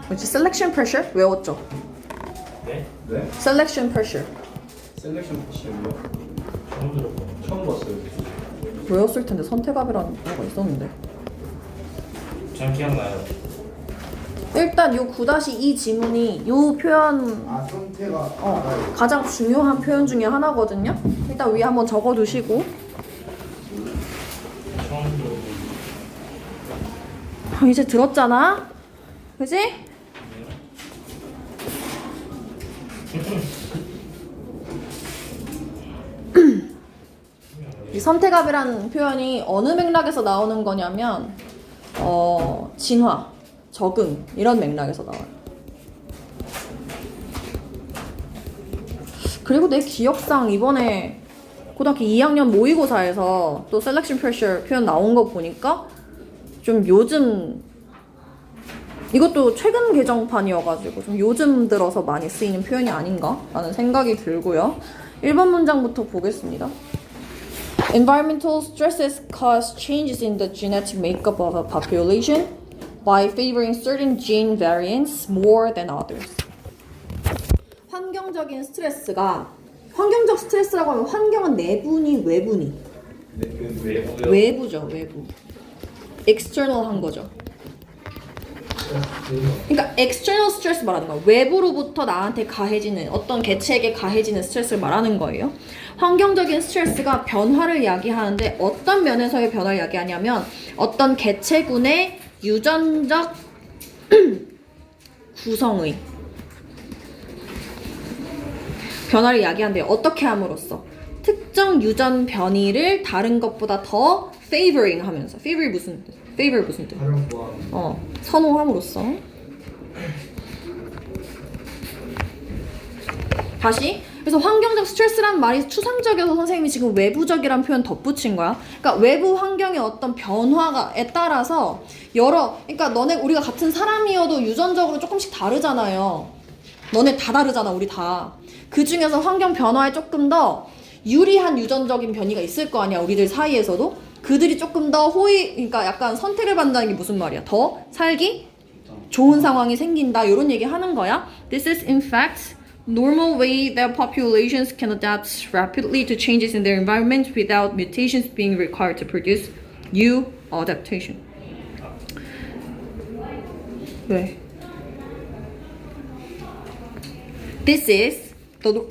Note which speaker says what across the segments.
Speaker 1: 그렇지. selection pressure 외웠죠?
Speaker 2: 네?
Speaker 3: 네?
Speaker 1: selection pressure
Speaker 3: 셀렉션 패시브요?
Speaker 2: 처음 들어보네.
Speaker 3: 처음 봤어요.
Speaker 1: 외웠을 텐데 선택압이라는 거가 있었는데.
Speaker 2: 전 기억나요.
Speaker 1: 일단 요 9-2 지문이 요 표현
Speaker 3: 아 선택가
Speaker 1: 가장 중요한 표현 중에 하나거든요. 일단 위에 한번 적어두시고.
Speaker 2: 처음 들어보네.
Speaker 1: 이제 들었잖아, 그지? 이 선택압이라는 표현이 어느 맥락에서 나오는 거냐면 진화, 적응 이런 맥락에서 나와요. 그리고 내 기억상 이번에 고등학교 2학년 모의고사에서 또 셀렉션 프레셔 표현 나온 거 보니까 좀 요즘 이것도 최근 개정판이어가지고 좀 요즘 들어서 많이 쓰이는 표현이 아닌가 라는 생각이 들고요. 1번 문장부터 보겠습니다. Environmental stresses cause changes in the genetic makeup of a population by favoring certain gene variants more than others. 환경적인 스트레스가 환경적 스트레스라고 하면 환경은 내분이 외분이
Speaker 2: 외부요?
Speaker 1: 외부죠. 외부. external한 거죠. 그러니까 external 스트레스 말하는 거예요. 외부로부터 나한테 가해지는 어떤 개체에게 가해지는 스트레스를 말하는 거예요. 환경적인 스트레스가 변화를 이야기하는데 어떤 면에서의 변화를 이야기하냐면 어떤 개체군의 유전적 구성의 변화를 이야기하는데 어떻게 함으로써 특정 유전 변이를 다른 것보다 더 favoring 하면서 favor 무슨 뜻? favor 무슨 뜻?
Speaker 3: 가장 좋아하는
Speaker 1: 선호함으로써 다시 그래서 환경적 스트레스라는 말이 추상적이어서 선생님이 지금 외부적이란 표현 덧붙인 거야. 그러니까 외부 환경의 어떤 변화에 따라서 그러니까 우리가 같은 사람이어도 유전적으로 조금씩 다르잖아요. 너네 다 다르잖아, 우리 다. 그 중에서 환경 변화에 조금 더 유리한 유전적인 변이가 있을 거 아니야, 우리들 사이에서도. 그들이 조금 더 그러니까 약간 선택을 받는다는 게 무슨 말이야? 더 살기 좋은 상황이 생긴다, 이런 얘기 하는 거야. This is in fact normal way that populations can adapt rapidly to changes in their environment without mutations being required to produce new adaptation. 왜? This is 너도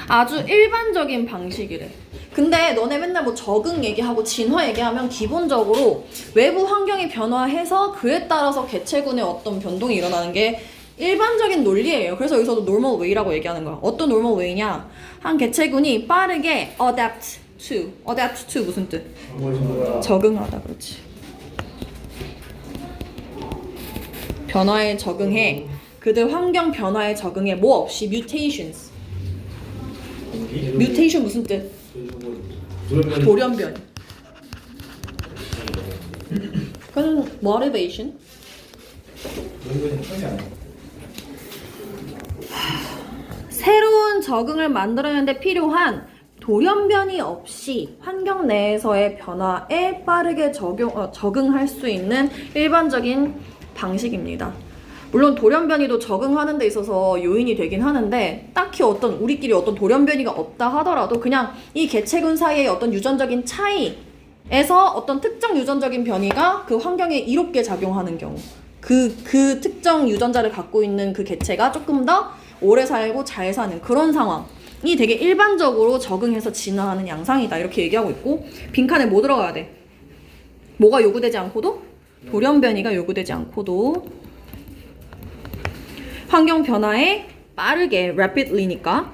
Speaker 1: 아주 일반적인 방식이래. 근데 너네 맨날 뭐 적응 얘기하고 진화 얘기하면 기본적으로 외부 환경이 변화해서 그에 따라서 개체군의 어떤 변동이 일어나는 게 일반적인 논리예요. 그래서 여기서도 normal way라고 얘기하는 거야. 어떤 normal way냐? 한 개체군이 빠르게 adapt to 무슨 뜻? 적응하다, 그렇지. 변화에 적응해. 그들 환경 변화에 적응해. 뭐 없이 mutations. mutation 무슨 뜻? 돌연변. 그건 motivation. 새로운 적응을 만들어내는데 필요한 돌연변이 없이 환경 내에서의 변화에 빠르게 적응할 수 있는 일반적인 방식입니다. 물론 돌연변이도 적응하는 데 있어서 요인이 되긴 하는데 딱히 우리끼리 어떤 돌연변이가 없다 하더라도 그냥 이 개체군 사이의 어떤 유전적인 차이에서 어떤 특정 유전적인 변이가 그 환경에 이롭게 작용하는 경우 그 특정 유전자를 갖고 있는 그 개체가 조금 더 오래 살고 잘 사는 그런 상황이 되게 일반적으로 적응해서 진화하는 양상이다, 이렇게 얘기하고 있고, 빈칸에 뭐 들어가야 돼? 뭐가 요구되지 않고도? 돌연변이가 요구되지 않고도 환경 변화에 빠르게 rapidly니까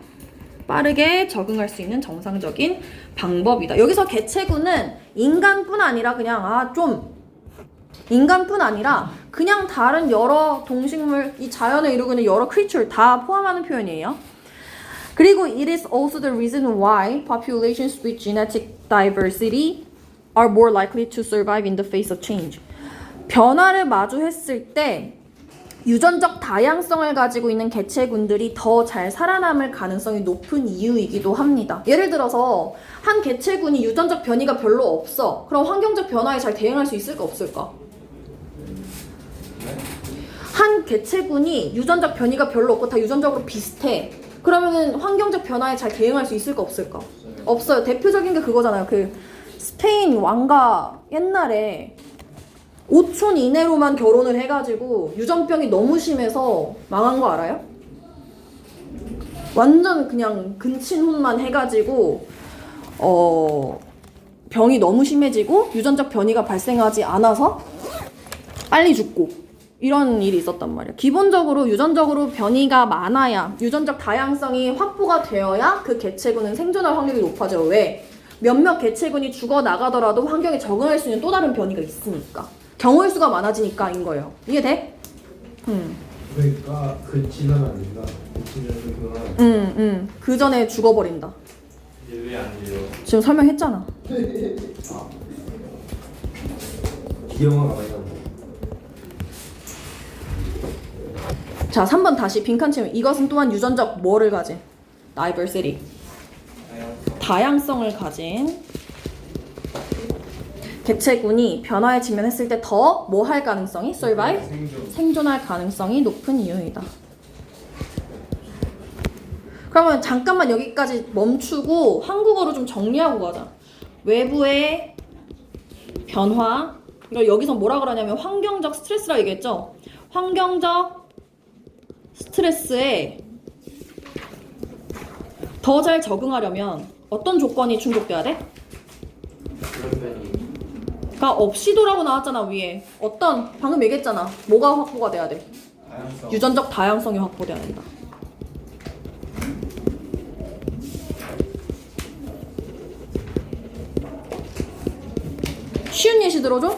Speaker 1: 빠르게 적응할 수 있는 정상적인 방법이다. 여기서 개체군은 인간뿐 아니라 인간뿐 아니라 그냥 다른 여러 동식물, 이 자연을 이루고 있는 여러 creature 다 포함하는 표현이에요. 그리고 it is also the reason why populations with genetic diversity are more likely to survive in the face of change. 변화를 마주했을 때 유전적 다양성을 가지고 있는 개체군들이 더 잘 살아남을 가능성이 높은 이유이기도 합니다. 예를 들어서 한 개체군이 유전적 변이가 별로 없어. 그럼 환경적 변화에 잘 대응할 수 있을까 없을까? 한 개체군이 유전적 변이가 별로 없고 다 유전적으로 비슷해. 그러면은 환경적 변화에 잘 대응할 수 있을까 없을까? 없어요. 대표적인 게 그거잖아요. 그 스페인 왕가 옛날에 5촌 이내로만 결혼을 해가지고 유전병이 너무 심해서 망한 거 알아요? 완전 그냥 근친혼만 해가지고 병이 너무 심해지고 유전적 변이가 발생하지 않아서 빨리 죽고 이런 일이 있었단 말이야. 기본적으로 유전적으로 변이가 많아야 유전적 다양성이 확보가 되어야 그 개체군은 생존할 확률이 높아져요. 왜? 몇몇 개체군이 죽어나가더라도 환경에 적응할 수 있는 또 다른 변이가 있으니까. 경우의 수가 많아지니까인 거예요. 이해돼?
Speaker 3: 그러니까 그 지나면 안 된다. 그 지나면 그거는.
Speaker 1: 그 전에 죽어버린다.
Speaker 2: 이제 왜 안 돼요?
Speaker 1: 지금 설명했잖아.
Speaker 3: 기형아가 많이 나고.
Speaker 1: 자, 3번 다시 빈칸 채우면 이것은 또한 유전적 뭐를 가진? diversity. 다양성을 가진 개체군이 변화에 직면했을 때 더 뭐 할 가능성이? survive? 생존할 가능성이 높은 이유이다. 그러면 잠깐만 여기까지 멈추고 한국어로 좀 정리하고 가자. 외부의 변화, 이걸 여기서 뭐라 그러냐면 환경적 스트레스라고 얘기했죠? 환경적 스트레스에 더 잘 적응하려면 어떤 조건이 충족돼야 돼? 가 없이도라고 나왔잖아 위에. 어떤 방금 얘기했잖아. 뭐가 확보가 돼야 돼?
Speaker 3: 다양성.
Speaker 1: 유전적 다양성이 확보돼야 된다. 쉬운 예시 들어줘.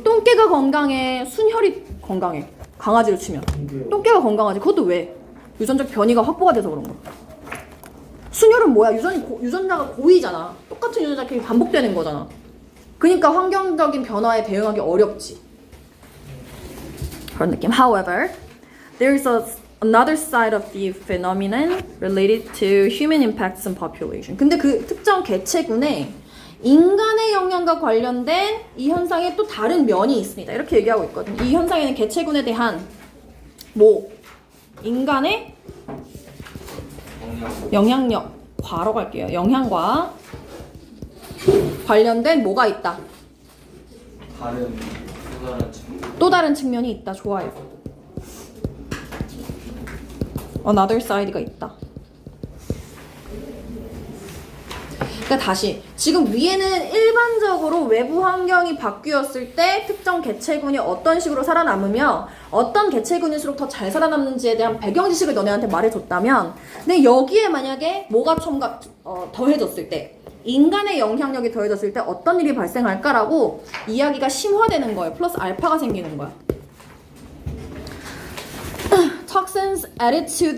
Speaker 1: 똥개가 건강해, 순혈이 건강해. 강아지를 치면 똥개가 건강하지. 그것도 왜? 유전적 변이가 확보가 돼서 그런 거야. 순혈은 뭐야? 유전자가 고이잖아. 똑같은 유전자끼리 반복되는 거잖아. 그러니까 환경적인 변화에 대응하기 어렵지. 그런 느낌. However, there is another side of the phenomenon related to human impacts on population. 근데 그 특정 개체군에 인간의 영향과 관련된 이 현상에 또 다른 면이 있습니다. 이렇게 얘기하고 있거든. 이 현상에는 개체군에 대한 인간의 영향력, 과로 갈게요. 영향과 관련된 뭐가 있다? 또 다른 측면이 있다. 좋아요. Another side가 있다. 그러니까 다시 지금 위에는 일반적으로 외부 환경이 바뀌었을 때 특정 개체군이 어떤 식으로 살아남으며 어떤 개체군일수록 더 잘 살아남는지에 대한 배경 지식을 너네한테 말해줬다면, 근데 여기에 만약에 뭐가 더해졌을 때, 인간의 영향력이 더해졌을 때 어떤 일이 발생할까라고 이야기가 심화되는 거예요. 플러스 알파가 생기는 거야. Toxins added to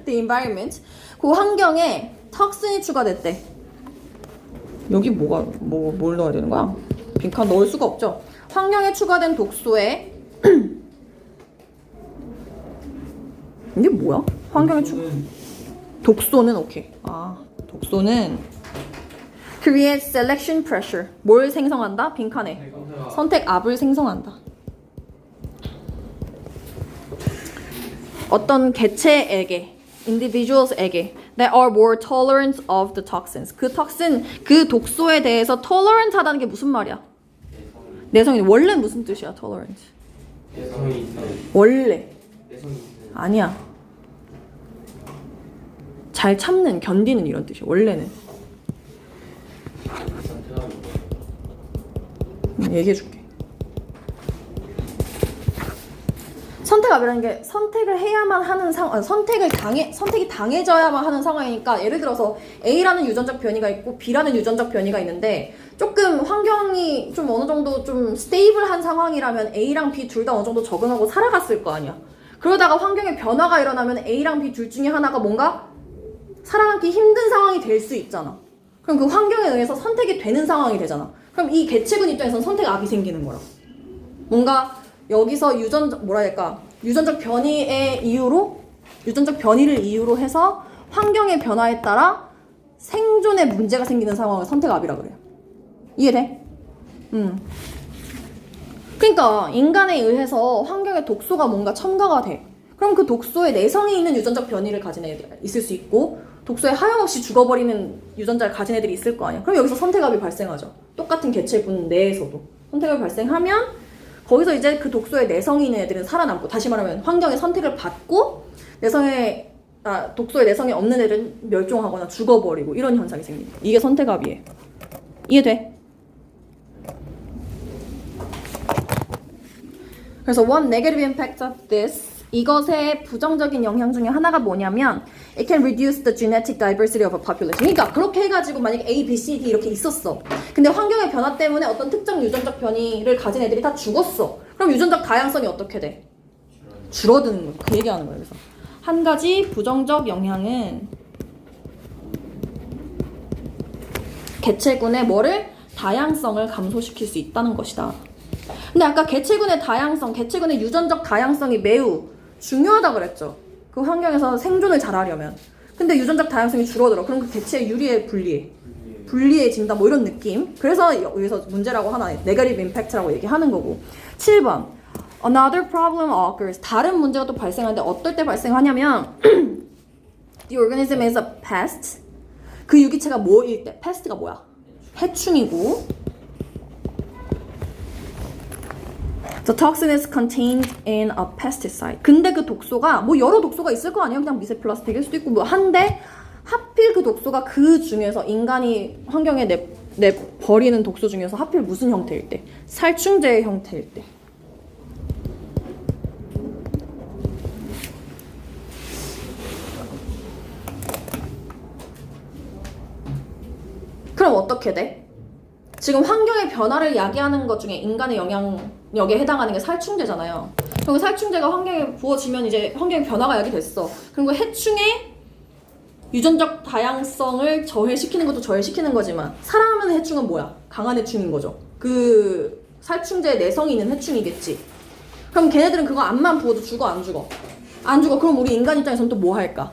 Speaker 1: the environment. 그 환경에 톡신이 추가됐대. 여기 뭘 넣어야 되는 거야? 빈칸 넣을 수가 없죠. 환경에 추가된 독소에 이게 뭐야? 환경에 독소는 오케이. 독소는 create selection pressure. 뭘 생성한다? 빈칸에 선택압을 생성한다. 어떤 개체에게, individuals에게 that are more tolerant of the toxins. 그 독소에 대해서 tolerant 하다는 게 무슨 말이야? 내성이 원래 무슨 뜻이야? tolerant. 원래 아니야. 잘 참는, 견디는 이런 뜻이야. 원래는. 얘기해줄게. 선택압이라는 게 선택을 해야만 하는 상황, 선택이 당해져야만 하는 상황이니까, 예를 들어서 A라는 유전적 변이가 있고 B라는 유전적 변이가 있는데 조금 환경이 좀 어느 정도 좀 스테이블한 상황이라면 A랑 B 둘 다 어느 정도 적응하고 살아갔을 거 아니야. 그러다가 환경의 변화가 일어나면 A랑 B 둘 중에 하나가 뭔가 살아남기 힘든 상황이 될 수 있잖아. 그럼 그 환경에 의해서 선택이 되는 상황이 되잖아. 그럼 이 개체군 입장에서는 선택압이 생기는 거야. 뭔가 여기서 유전적 변이의 이유로, 유전적 변이를 이유로 해서 환경의 변화에 따라 생존에 문제가 생기는 상황을 선택압이라 그래요. 이해돼? 그러니까 인간에 의해서 환경의 독소가 뭔가 첨가가 돼. 그럼 그 독소에 내성이 있는 유전적 변이를 가진 애들이 있을 수 있고 독소에 하염없이 죽어버리는 유전자를 가진 애들이 있을 거 아니야. 그럼 여기서 선택압이 발생하죠. 똑같은 개체군 내에서도 선택압이 발생하면 거기서 이제 그 독소에 내성이 있는 애들은 살아남고, 다시 말하면 환경의 선택을 받고 독소에 내성이 없는 애들은 멸종하거나 죽어버리고 이런 현상이 생깁니다. 이게 선택압이에요. 이해돼? 그래서 one negative impact of this, 이것의 부정적인 영향 중에 하나가 뭐냐면 it can reduce the genetic diversity of a population. 그러니까 그렇게 해가지고 만약에 A, B, C, D 이렇게 있었어. 근데 환경의 변화 때문에 어떤 특정 유전적 변이를 가진 애들이 다 죽었어. 그럼 유전적 다양성이 어떻게 돼? 줄어드는 거야. 그 얘기하는 거예요. 그래서 한 가지 부정적 영향은 개체군의 뭐를? 다양성을 감소시킬 수 있다는 것이다. 근데 아까 개체군의 다양성, 개체군의 유전적 다양성이 매우 중요하다 그랬죠. 그 환경에서 생존을 잘하려면. 근데 유전적 다양성이 줄어들어. 그럼 그 개체의 유리에 불리해진다. 뭐 이런 느낌. 그래서 여기서 문제라고 하나, 네거티브 임팩트라고 얘기하는 거고. 7번. Another problem occurs. 다른 문제가 또 발생하는데 어떨 때 발생하냐면 The organism is a pest. 그 유기체가 뭐일 때? pest가 뭐야? 해충이고 The toxin is contained in a pesticide. 근데 그 독소가 뭐 여러 독소가 있을 거 아니에요? 그냥 미세 플라스틱일 수도 있고 뭐 한데 하필 그 독소가 그 중에서 인간이 환경에 버리는 독소 중에서 하필 무슨 형태일 때? 살충제의 형태일 때. 그럼 어떻게 돼? 지금 환경의 변화를 야기하는 것 중에 인간의 영향력에 해당하는 게 살충제잖아요. 그리고 살충제가 환경에 부어지면 이제 환경의 변화가 야기됐어. 그리고 해충의 유전적 다양성을 저해시키는 것도 저해시키는 거지만 살아남은 해충은 뭐야? 강한 해충인 거죠. 그 살충제에 내성이 있는 해충이겠지. 그럼 걔네들은 그거 암만 부어도 죽어 안 죽어? 안 죽어. 그럼 우리 인간 입장에서는 또 뭐 할까?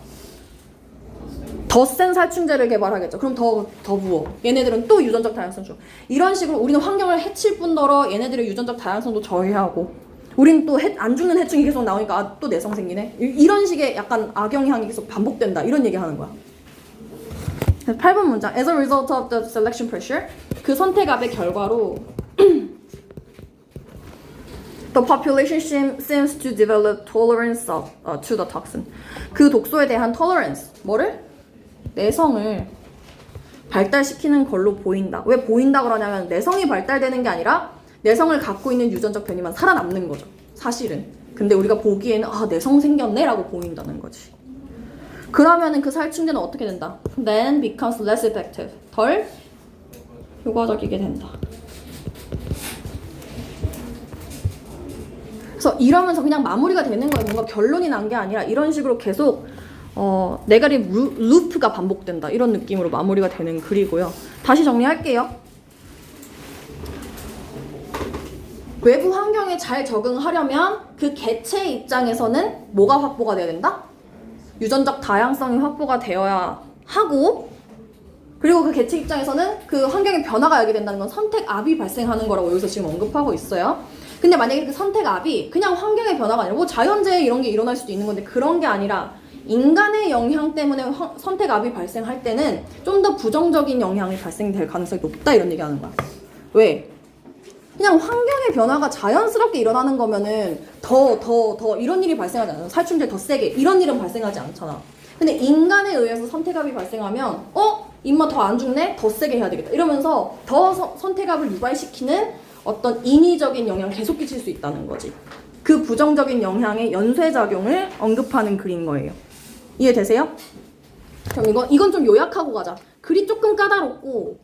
Speaker 1: 더 센 살충제를 개발하겠죠. 그럼 더 부어. 얘네들은 또 유전적 다양성 줘. 이런 식으로 우리는 환경을 해칠 뿐더러 얘네들의 유전적 다양성도 저해하고 우리는 또 안 죽는 해충이 계속 나오니까 또 내성 생기네. 이런 식의 약간 악영향이 계속 반복된다. 이런 얘기 하는 거야. 8번 문장. As a result of the selection pressure, 그 선택압의 결과로 The population seems to develop tolerance to the toxin. 그 독소에 대한 tolerance, 뭐를? 내성을 발달시키는 걸로 보인다. 왜 보인다 그러냐면 내성이 발달되는 게 아니라 내성을 갖고 있는 유전적 변이만 살아남는 거죠. 사실은. 근데 우리가 보기에는 내성 생겼네 라고 보인다는 거지. 그러면은 그 살충제는 어떻게 된다? Then becomes less effective. 덜 효과적이게 된다. 그래서 이러면서 그냥 마무리가 되는 거예요. 뭔가 결론이 난 게 아니라 이런 식으로 계속 네거티브 루프가 반복된다. 이런 느낌으로 마무리가 되는 글이고요. 다시 정리할게요. 외부 환경에 잘 적응하려면 그 개체 입장에서는 뭐가 확보가 돼야 된다? 유전적 다양성이 확보가 되어야 하고, 그리고 그 개체 입장에서는 그 환경의 변화가 야기된다는 건 선택압이 발생하는 거라고 여기서 지금 언급하고 있어요. 근데 만약에 그 선택압이 그냥 환경의 변화가 아니라 뭐 자연재해 이런 게 일어날 수도 있는 건데 그런 게 아니라 인간의 영향 때문에 선택압이 발생할 때는 좀 더 부정적인 영향이 발생될 가능성이 높다 이런 얘기하는 거야. 왜? 그냥 환경의 변화가 자연스럽게 일어나는 거면은 더 이런 일이 발생하지 않아요. 살충제 더 세게 이런 일은 발생하지 않잖아. 근데 인간에 의해서 선택압이 발생하면 임마 더 안 죽네? 더 세게 해야 되겠다. 이러면서 더 선택압을 유발시키는 어떤 인위적인 영향을 계속 끼칠 수 있다는 거지. 그 부정적인 영향의 연쇄작용을 언급하는 글인 거예요. 이해되세요? 그럼 이건 좀 요약하고 가자. 글이 조금 까다롭고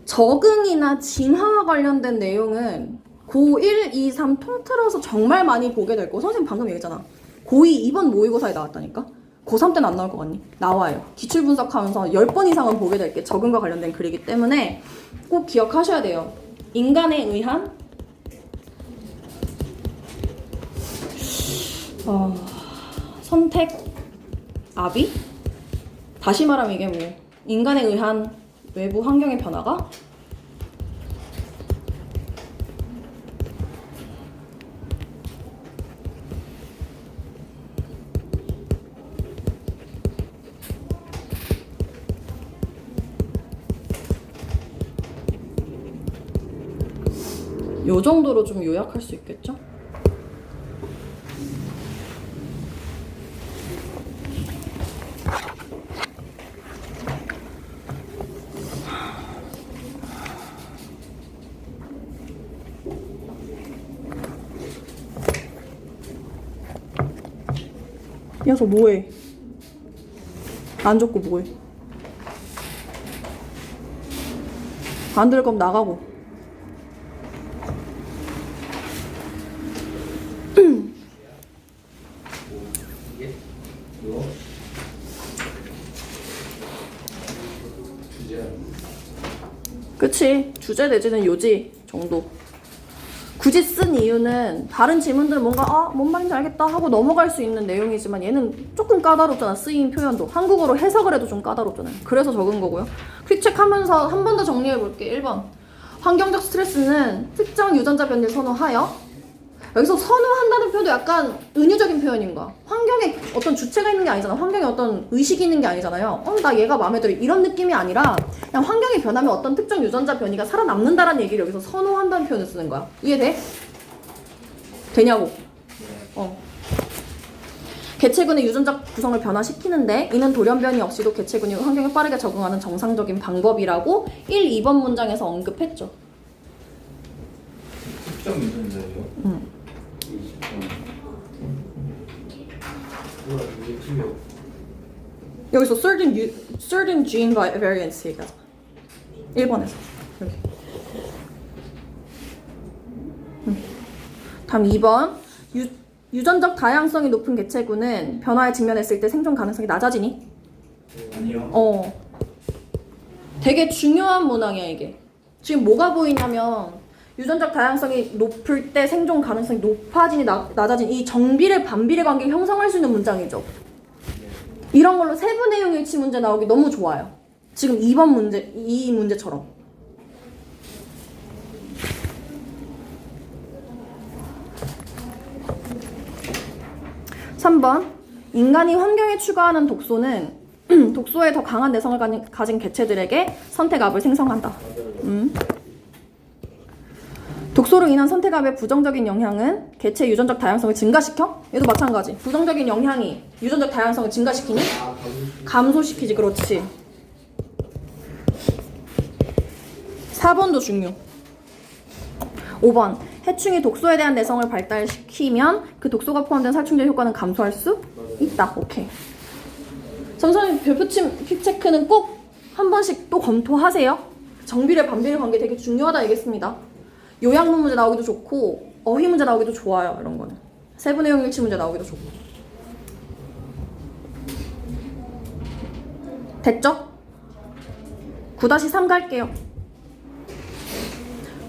Speaker 1: 적응이나 진화와 관련된 내용은 고1, 2, 3 통틀어서 정말 많이 보게 될 거고 선생님 방금 얘기했잖아. 고2 이번 모의고사에 나왔다니까? 고3 때는 안 나올 것 같니? 나와요. 기출 분석하면서 10번 이상은 보게 될 게 적응과 관련된 글이기 때문에 꼭 기억하셔야 돼요. 인간에 의한 선택압이? 다시 말하면 이게 뭐 인간에 의한 외부 환경의 변화가 요 정도로 좀 요약할 수 있겠죠? 이 녀석 뭐해? 안 줬고 뭐해? 안 들 거면 나가고.
Speaker 3: 이게 이거 주제야.
Speaker 1: 그치. 주제 내지는 요지 정도. 굳이 쓴 이유는 다른 질문들은 뭔가 뭔 말인지 알겠다 하고 넘어갈 수 있는 내용이지만 얘는 조금 까다롭잖아. 쓰인 표현도 한국어로 해석을 해도 좀 까다롭잖아요. 그래서 적은 거고요. 퀵체크하면서 한 번 더 정리해 볼게. 1번 환경적 스트레스는 특정 유전자 변이를 선호하여. 여기서 선호한다는 표현도 약간 은유적인 표현인 거야. 환경에 어떤 주체가 있는 게 아니잖아. 환경에 어떤 의식이 있는 게 아니잖아요. 나 얘가 마음에 들어 이런 느낌이 아니라 그냥 환경이 변하면 어떤 특정 유전자 변이가 살아남는다라는 얘기를 여기서 선호한다는 표현을 쓰는 거야. 이해돼? 되냐고? 개체군의 유전적 구성을 변화시키는데 이는 돌연변이 없이도 개체군이 환경에 빠르게 적응하는 정상적인 방법이라고 1, 2번 문장에서 언급했죠.
Speaker 2: 특정 유전자예요?
Speaker 3: 뭐야 이게 틀려.
Speaker 1: 여기서 certain gene variance 얘기하자. 1번에서 여기. 다음 2번 유전적 다양성이 높은 개체군은 변화에 직면했을 때 생존 가능성이 낮아지니?
Speaker 2: 아니요.
Speaker 1: 되게 중요한 문항이야 이게. 지금 뭐가 보이냐면 유전적 다양성이 높을 때 생존 가능성이 높아지니 낮아지니 이 정비례 반비례 관계를 형성할 수 있는 문장이죠. 이런 걸로 세부 내용 일치 문제 나오기 너무 좋아요. 지금 2번 문제, 이 문제처럼. (3번) 인간이 환경에 추가하는 독소는 독소에 더 강한 내성을 가진 개체들에게 선택압을 생성한다. 독소로 인한 선택압의 부정적인 영향은 개체 유전적 다양성을 증가시켜? 얘도 마찬가지. 부정적인 영향이 유전적 다양성을 증가시키니? 감소시키지. 그렇지. 4번도 중요. 5번 해충이 독소에 대한 내성을 발달시키면 그 독소가 포함된 살충제 효과는 감소할 수 있다. 오케이. 선생님 별표침 퀵체크는 꼭 한 번씩 또 검토하세요. 정비례 반비례 관계 되게 중요하다 얘기했습니다. 요약문 문제 나오기도 좋고 어휘 문제 나오기도 좋아요. 이런 거는 세부 내용 일치 문제 나오기도 좋고. 됐죠? 9-3 갈게요.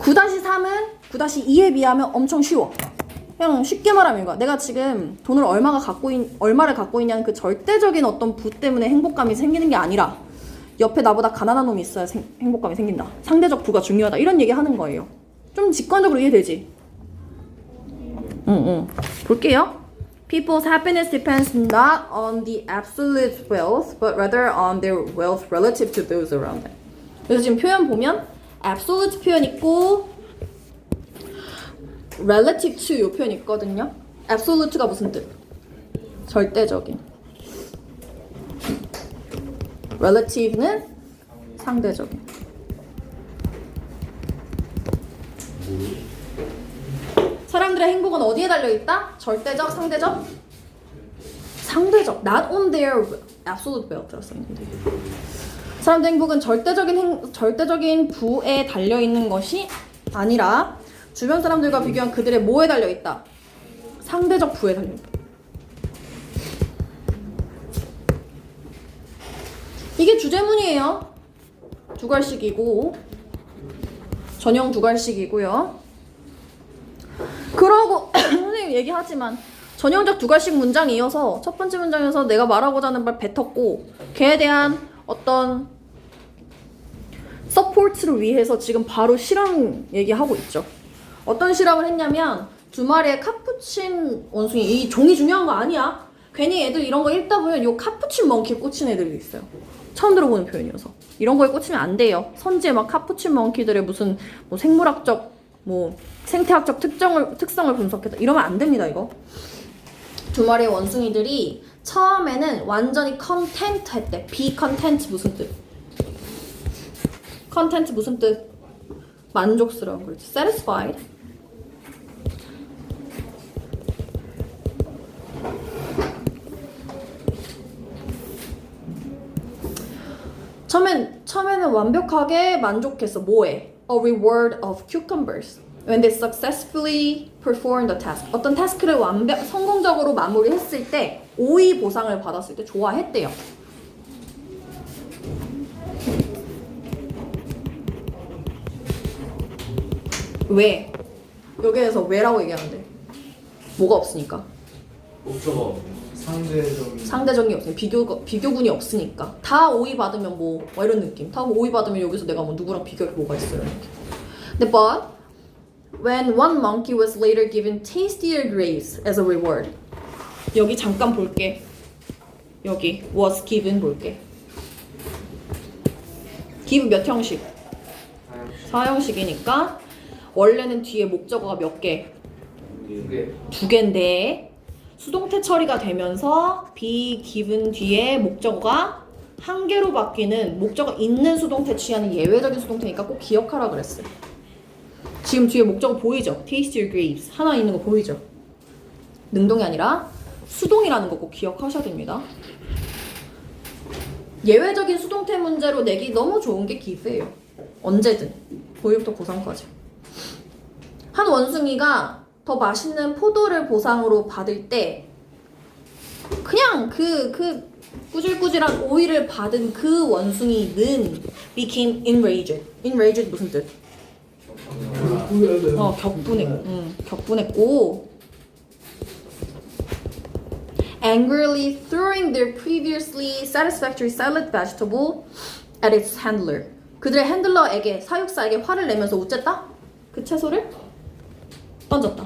Speaker 1: 9-3은 9-2에 비하면 엄청 쉬워. 그냥 쉽게 말하면 이거야. 내가 지금 돈을 얼마를 갖고 있냐는 그 절대적인 어떤 부 때문에 행복감이 생기는 게 아니라 옆에 나보다 가난한 놈이 있어야 행복감이 생긴다. 상대적 부가 중요하다. 이런 얘기 하는 거예요. 좀 직관적으로 이해되지? 볼게요. People's happiness depends not on the absolute wealth, but rather on their wealth relative to those around them. 그래서 지금 표현 보면 absolute 표현 있고 relative to 이 표현 있거든요. absolute가 무슨 뜻? 절대적인. relative는 상대적인. 사람들의 행복은 어디에 달려있다? 절대적, 상대적? 상대적. Not on their absolute wealth라고 써있는데. 사람들의 행복은 절대적인 부에 달려있는 것이 아니라 주변 사람들과 비교한 그들의 뭐에 달려있다? 상대적 부에 달려있다. 이게 주제문이에요. 두괄식이고 전형 두괄식이고요. 그러고 선생님 얘기하지만 전형적 두괄식 문장이 이어서 첫 번째 문장에서 내가 말하고자 하는 말 뱉었고 걔에 대한 어떤 서포트를 위해서 지금 바로 실험 얘기하고 있죠. 어떤 실험을 했냐면 두 마리의 카푸친 원숭이. 이 종이 중요한 거 아니야. 괜히 애들 이런 거 읽다 보면 요 카푸친 멍키에 꽂힌 애들이 있어요. 처음 들어보는 표현이어서 이런 거에 꽂히면 안 돼요. 선지에 막 카푸친 멍키들의 무슨 뭐 생물학적 뭐 생태학적 특성을 분석했다. 이러면 안 됩니다, 이거. 두 마리의 원숭이들이 처음에는 완전히 컨텐트 했대. be content 무슨 뜻? 컨텐트 무슨 뜻? 만족스러운 거지. satisfied. 처음에는 완벽하게 만족했어. 뭐에? A reward of cucumbers. When they successfully performed the task. 어떤 타스크를 성공적으로 마무리했을 때 오이 보상을 받았을 때 좋아했대요. 왜? 여기에서 왜라고 얘기하는데 뭐가 없으니까.
Speaker 2: 목적어
Speaker 1: 상대적인 없으니까 비교군이 없으니까 다 오이 받으면 뭐 이런 느낌. 다 오이 받으면 여기서 내가 뭐 누구랑 비교할 뭐가 있어요 이렇게. 근데 but when one monkey was later given tastier grapes as a reward. 여기 잠깐 볼게. 여기 was given 볼게. give 몇 형식? 4형식이니까 원래는 뒤에 목적어가 몇 개? 2개인데 수동태 처리가 되면서 be given 뒤에 목적어가 1개로 바뀌는 목적어 있는 수동태 취하는 예외적인 수동태니까 꼭 기억하라 그랬어요. 지금 뒤에 목적어 보이죠? taste your grapes 하나 있는 거 보이죠? 능동이 아니라 수동이라는 거 꼭 기억하셔야 됩니다. 예외적인 수동태 문제로 내기 너무 좋은 게 give예요. 언제든 고1부터 고3까지. 한 원숭이가 더 맛있는 포도를 보상으로 받을 때 그냥 그 꾸질꾸질한 오이를 받은 그 원숭이는 became enraged. enraged 무슨 뜻? 격분했고 angrily throwing their previously satisfactory salad vegetable at its handler. 그들의 핸들러에게 사육사에게 화를 내면서 어쨌다? 그 채소를 던졌다.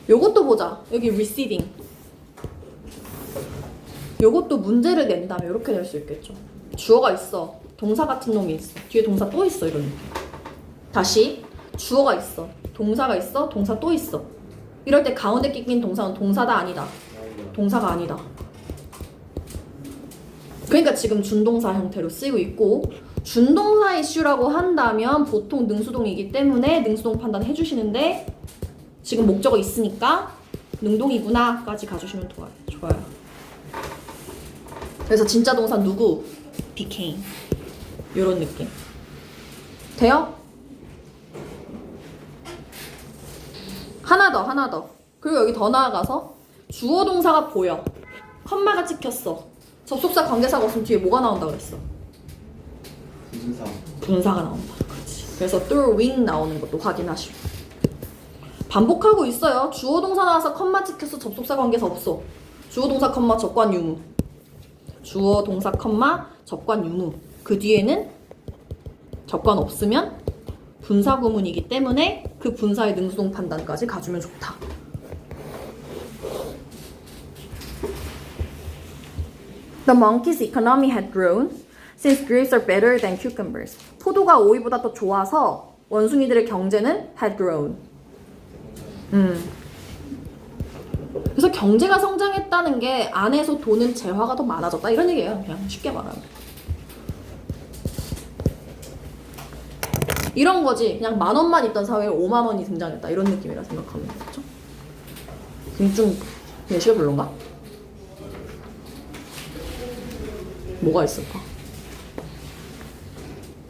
Speaker 1: 요것도 보자. 여기 receiving. 요것도 문제를 낸다면 이렇게 낼 수 있겠죠. 주어가 있어. 동사 같은 놈이 있어. 뒤에 동사 또 있어. 이런 느낌. 다시 주어가 있어. 동사가 있어. 동사 또 있어. 이럴 때 가운데 끼낀 동사는 동사다 아니다. 동사가 아니다. 그러니까 지금 준동사 형태로 쓰이고 있고 준동사 이슈라고 한다면 보통 능수동이기 때문에 능수동 판단 해주시는데 지금 목적어 있으니까 능동이구나 까지 가주시면 좋아요. 그래서 진짜 동사 누구? became 요런 느낌 돼요? 하나 더 그리고 여기 더 나아가서 주어 동사가 보여 컴마가 찍혔어 접속사 관계사가 없으면 뒤에 뭐가 나온다고 그랬어? 분사가 나온다. 그렇지. 그래서 throwing 나오는 것도 확인하시고 반복하고 있어요. 주어 동사 나와서 컴마 찍혀서 접속사 관계사 없어. 주어 동사 컴마 접관 유무. 주어 동사 컴마 접관 유무. 그 뒤에는 접관 없으면 분사 구문이기 때문에 그 분사의 능수동 판단까지 가주면 좋다. The monkey's economy had grown since grapes are better than cucumbers. 포도가 오이보다 더 좋아서 원숭이들의 경제는 had grown. 그래서 경제가 성장했다는 게 안에서 도는 재화가 더 많아졌다 이런 얘기예요. 그냥 쉽게 말하면. 이런 거지. 그냥 10,000원만 있던 사회에 50,000원이 등장했다 이런 느낌이라 생각하면 되겠죠. 좀 예시가 별론가? 뭐가 있을까?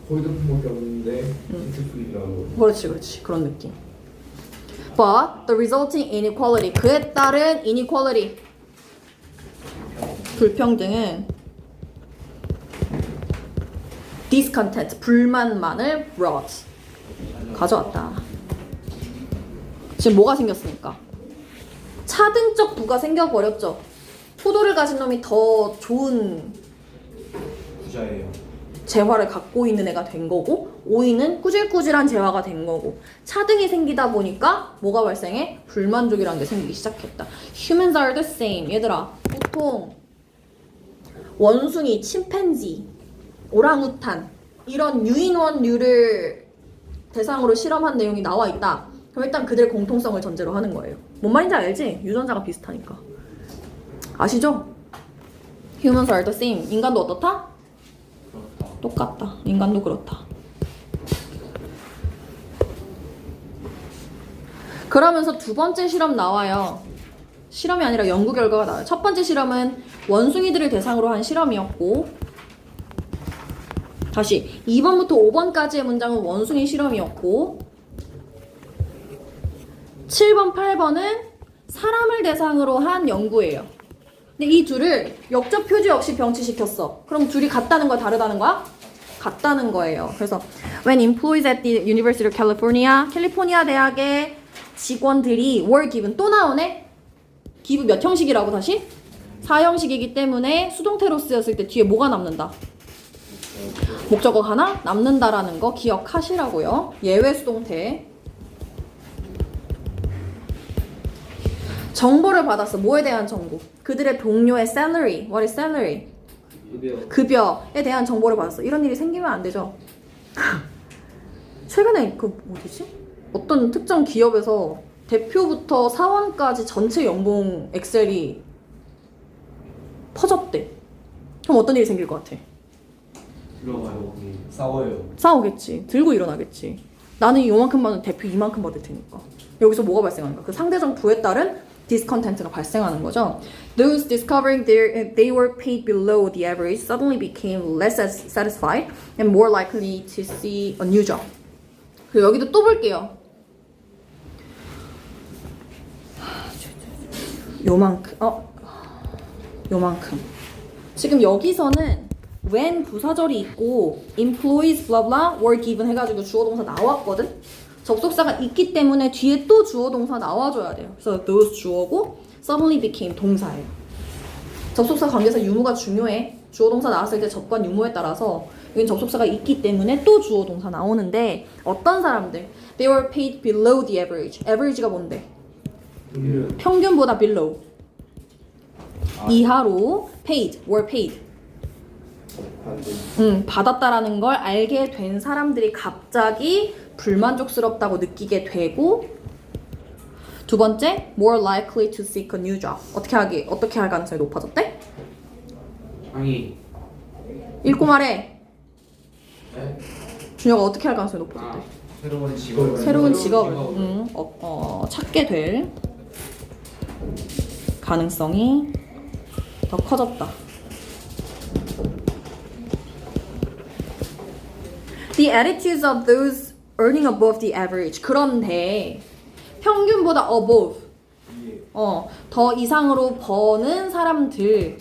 Speaker 3: 거의 높은밖에 없는데 인트풀이라고.
Speaker 1: 그렇지 그런 느낌. But the resulting inequality 그에 따른 inequality 불평등은 discontent 불만만을 brought 가져왔다. 지금 뭐가 생겼습니까? 차등적 부가 생겨버렸죠. 포도를 가진 놈이 더 좋은
Speaker 2: 부자예요.
Speaker 1: 재화를 갖고 있는 애가 된 거고 오이는 꾸질꾸질한 재화가 된 거고 차등이 생기다 보니까 뭐가 발생해? 불만족이라는 게 생기기 시작했다. Humans are the same. 얘들아 보통 원숭이, 침팬지, 오랑우탄 이런 유인원류를 대상으로 실험한 내용이 나와 있다. 그럼 일단 그들의 공통성을 전제로 하는 거예요. 뭔 말인지 알지? 유전자가 비슷하니까. 아시죠? Humans are the same. 인간도 어떻다?
Speaker 2: 그렇다.
Speaker 1: 똑같다. 인간도 그렇다. 그러면서 두 번째 실험 나와요. 실험이 아니라 연구 결과가 나와요. 첫 번째 실험은 원숭이들을 대상으로 한 실험이었고, 다시 2번부터 5번까지의 문장은 원숭이 실험이었고, 7번, 8번은 사람을 대상으로 한 연구예요. 근데 이 둘을 역접 표시 없이 병치시켰어. 그럼 둘이 같다는 거야, 다르다는 거야? 같다는 거예요. 그래서 when employees at the University of California, 캘리포니아 대학의 직원들이 were given, 또 나오네? give 몇 형식이라고 다시? 4형식이기 때문에 수동태로 쓰였을 때 뒤에 뭐가 남는다? 목적어가 하나 남는다라는 거 기억하시라고요. 예외 수동태. 정보를 받았어. 뭐에 대한 정보? 그들의 동료의 salary. What is salary? 급여에 대한 정보를 받았어. 이런 일이 생기면 안 되죠. 최근에 그 어디지? 어떤 특정 기업에서 대표부터 사원까지 전체 연봉 엑셀이 퍼졌대. 그럼 어떤 일이 생길 것 같아?
Speaker 2: 들어가요. 싸워요.
Speaker 1: 싸우겠지. 들고 일어나겠지. 나는 요만큼 받는 대표 이만큼 받을 테니까. 여기서 뭐가 발생하는가? 그 상대적 부에 따른 discontent가 발생하는 거죠. Those discovering they were paid below the average suddenly became less satisfied and more likely to see a new job. 그리고 여기도 또 볼게요. 요만큼. 지금 여기서는 when 부사절이 있고 employees blah blah were given 해가지고 주어동사 나왔거든. 접속사가 있기 때문에 뒤에 또 주어동사 나와줘야 돼요. 그래서 those 주어고 suddenly became 동사예요. 접속사 관계에서 유무가 중요해. 주어동사 나왔을 때 접관 유무에 따라서 여긴 접속사가 있기 때문에 또 주어동사 나오는데 어떤 사람들? They were paid below the average. average가 뭔데? 평균보다 below. 이하로 paid, were paid. 받았다라는 걸 알게 된 사람들이 갑자기 불만족스럽다고 느끼게 되고, 두 번째, more likely to seek a new job. 어떻게 할 가능성이 높아졌대?
Speaker 2: 아니.
Speaker 1: 읽고 말해.
Speaker 2: 네?
Speaker 1: 준혁아 어떻게 할 가능성이 높아졌대?
Speaker 2: 새로운 직업을.
Speaker 1: 새로운 직업을 찾게 될 가능성이 더 커졌다. The attitudes of those earning above the average. 그런데 평균보다 above, 더 이상으로 버는 사람들은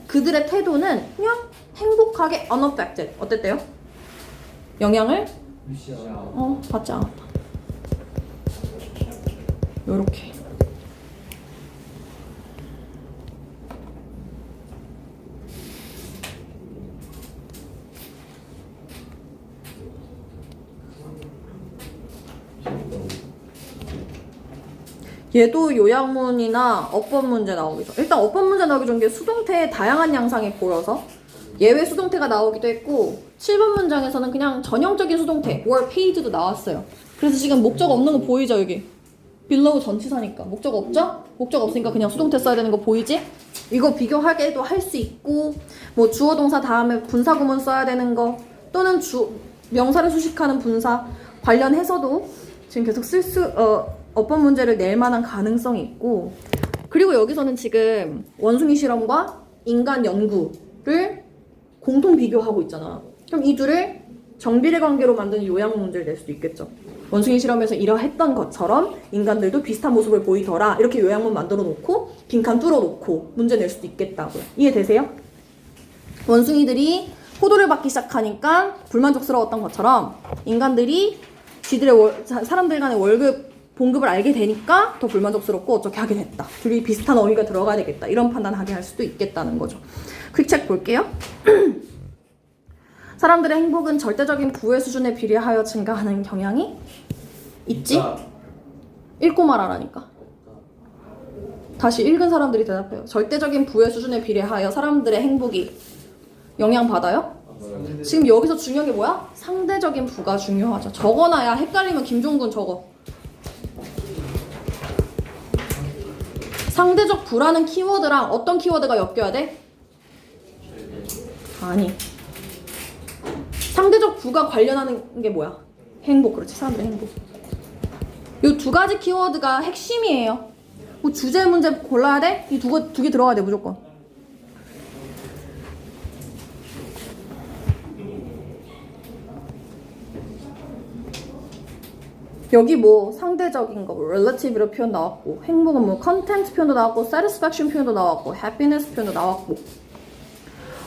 Speaker 1: 그들의 태도는 그냥 행복하게 unaffected. 어땠대요? 영향을 받지 않았다. 요렇게. 얘도 요약문이나 어법 문제 나오기 전. 일단 어법 문제 나오기 전 게 수동태의 다양한 양상이 보여서 예외 수동태가 나오기도 했고 7번 문장에서는 그냥 전형적인 수동태 were paid도 나왔어요. 그래서 지금 목적 없는 거 보이죠 여기? below 전치사니까 목적 없죠? 목적 없으니까 그냥 수동태 써야 되는 거 보이지? 이거 비교하게도 할 수 있고 뭐 주어 동사 다음에 분사 구문 써야 되는 거 또는 명사를 수식하는 분사 관련해서도 지금 계속 어법 문제를 낼 만한 가능성이 있고, 그리고 여기서는 지금 원숭이 실험과 인간 연구를 공통 비교하고 있잖아. 그럼 이 둘을 정비례 관계로 만드는 요약 문제를 낼 수도 있겠죠. 원숭이 실험에서 이러했던 것처럼 인간들도 비슷한 모습을 보이더라. 이렇게 요약문 만들어 놓고 빈칸 뚫어 놓고 문제 낼 수도 있겠다고요. 이해되세요? 원숭이들이 포도를 받기 시작하니까 불만족스러웠던 것처럼 인간들이 사람들 간의 월급 봉급을 알게 되니까 더 불만족스럽고 어떻게 하게 됐다. 둘이 비슷한 어휘가 들어가야 되겠다. 이런 판단하게 할 수도 있겠다는 거죠. 퀵책 볼게요. 사람들의 행복은 절대적인 부의 수준에 비례하여 증가하는 경향이 있지? 읽고 말하라니까. 다시 읽은 사람들이 대답해요. 절대적인 부의 수준에 비례하여 사람들의 행복이 영향받아요? 지금 여기서 중요한 게 뭐야? 상대적인 부가 중요하죠. 적어놔야 헷갈리면 김종근 적어. 상대적 부라는 키워드랑 어떤 키워드가 엮여야 돼? 아니. 상대적 부가 관련하는 게 뭐야? 행복. 그렇지. 사람들의 행복. 이 두 가지 키워드가 핵심이에요. 뭐 주제 문제 골라야 돼? 이 두 개 들어가야 돼 무조건. 여기 뭐 상대적인 거, 뭐 relative로 표현 나왔고, 행복은 뭐 content 표현도 나왔고, satisfaction 표현도 나왔고, happiness 표현도 나왔고.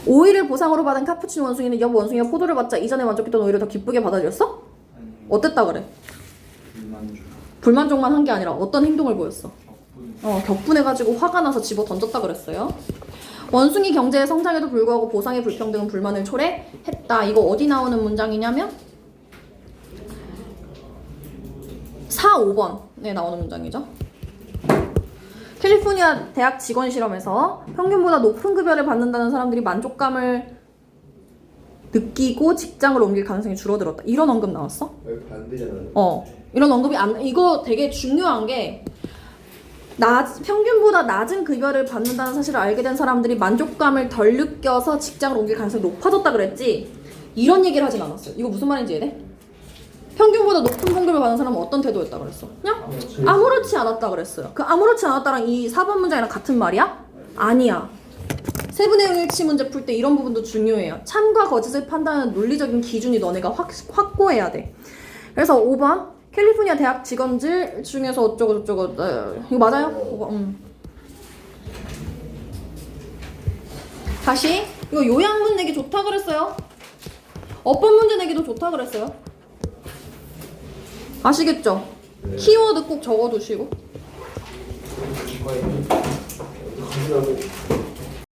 Speaker 1: 오이를 보상으로 받은 카푸치노 원숭이는 여보 원숭이가 포도를 받자 이전에 만족했던 오이를 더 기쁘게 받아들였어? 어땠다 그래? 불만족만 한 게 아니라 어떤 행동을 보였어? 격분해가지고 화가 나서 집어 던졌다 그랬어요. 원숭이 경제의 성장에도 불구하고 보상의 불평등은 불만을 초래했다. 이거 어디 나오는 문장이냐면 4, 5번에 나오는 문장이죠. 캘리포니아 대학 직원 실험에서 평균보다 높은 급여를 받는다는 사람들이 만족감을 느끼고 직장을 옮길 가능성이 줄어들었다. 이런 언급 나왔어?
Speaker 3: 왜 반대잖아요.
Speaker 1: 이런 언급이 이거 되게 중요한 게 평균보다 낮은 급여를 받는다는 사실을 알게 된 사람들이 만족감을 덜 느껴서 직장을 옮길 가능성이 높아졌다 그랬지 이런 얘기를 하진 않았어요. 이거 무슨 말인지 이해돼? 평균보다 높은 봉급을 받는 사람은 어떤 태도였다 그랬어? 그냥 아무렇지 않았다 그랬어요. 그 아무렇지 않았다랑 이 4번 문장이랑 같은 말이야? 아니야. 세분의 일치 문제 풀 때 이런 부분도 중요해요. 참과 거짓을 판단하는 논리적인 기준이 너네가 확고해야 돼. 그래서 5번 캘리포니아 대학 직원들 중에서 어쩌고 저쩌고 이거 맞아요? 5번. 다시 이거 요약문 내기 좋다 그랬어요. 어법 문제 내기도 좋다 그랬어요. 아시겠죠?
Speaker 3: 네.
Speaker 1: 키워드 꼭 적어두시고.
Speaker 3: 이거에